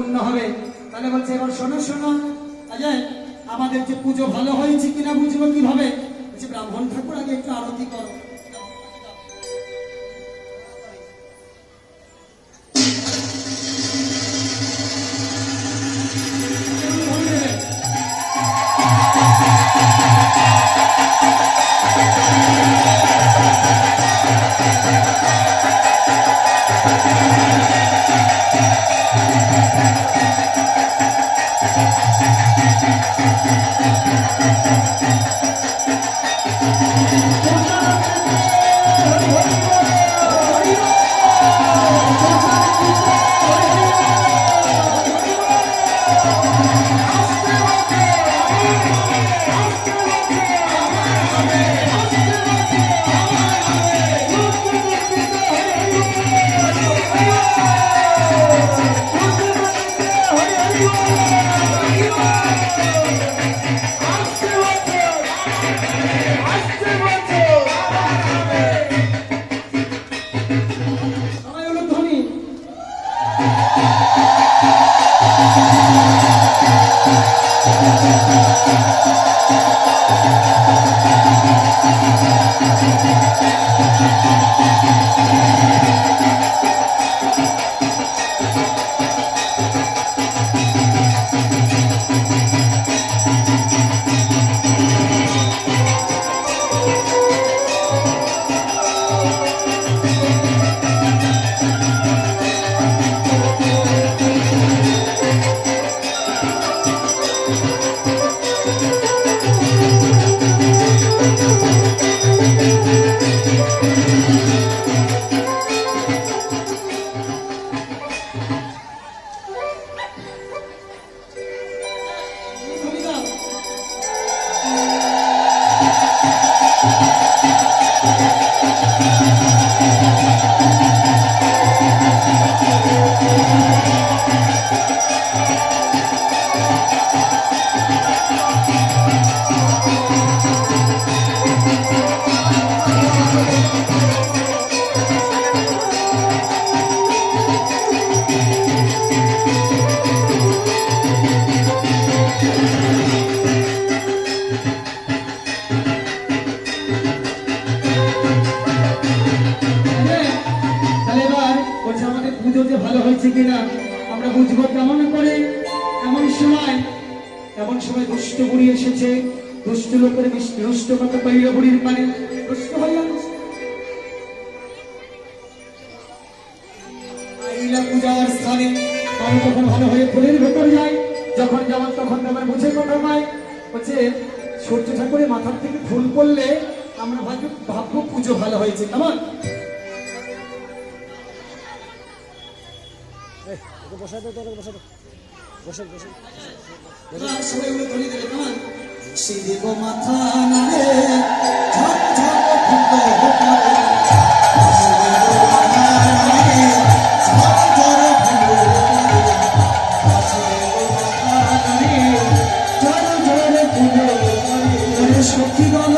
পূর্ণ হবে। তাহলে বলছে এবার শোনো শোনো অজয়, আমাদের যে পুজো ভালো হয়েছে কিনা বুঝবো কিভাবে? বলছে ব্রাহ্মণ ঠাকুর আগে একটু আরতি করো। আমরা বুঝবো কেমন করে? এমন সময় দুষ্ট বুড়ি এসেছে। দুষ্ট লোকের দুষ্ট কত কইল বুড়ির পানে দুষ্ট হইয়া আইলা পূজার স্থানে। আমি তখন ভালো হয়ে ফুলের ভেতর যাই, যখন যেমন তখন তেমন বুঝে কথা নয়। হচ্ছে সূর্য ঠাকুরের মাথার থেকে ফুল পড়লে আমরা ভাববো পুজো ভালো হয়েছে। কেমন শিব মাথা নাড়ে সখী গল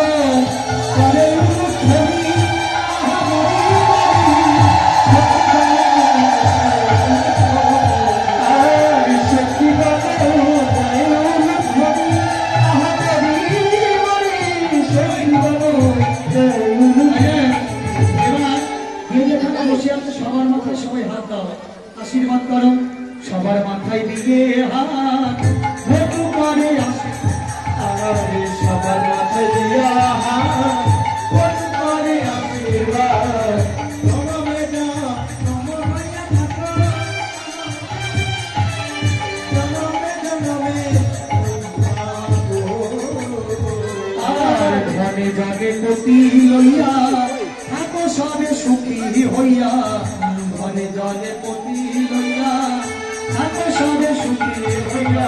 সবার মাথায় সবাই হাত দাও, আশীর্বাদ করো। সবার মাথায় দিকে হাত করে সবার মাথায় দিয়া হাত করে আশীর্বাদ। আর ধনে জাগে পতি লইয়া থাকো সবে সুখী হইয়া। ধনে জলে পতি লইয়া থাকো সবে সুখী হইয়া।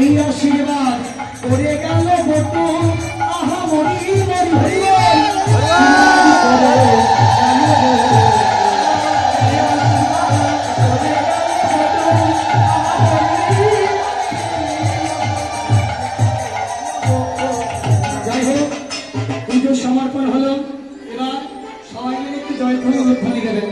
এই আশীর্বাদ করে গেল বটু আহা মরি মরি হইয়া। যাই হোক পুজো সমর্পণ হলো। এবার সবাই মিলে একটু জয়ধ্বনি দেবেন।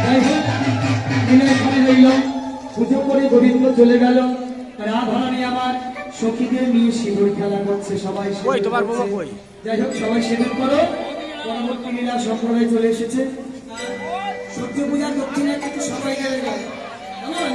যাই হোক দিনে এখানে রইল পুজো করে গোবিন্দ চলে গেল রাধারানী আমার সখীদের নিয়ে সিঁদুর খেলা করছে সবাই সিঁদুর তোমার করছে। বাবা কই? যাই হোক সবাই সিঁদুর করো পরবর্তী লীলা সম্প্রদায় চলে এসেছে সূর্য পূজার দক্ষিণে কিন্তু সবাই গেলে যায় কেমন?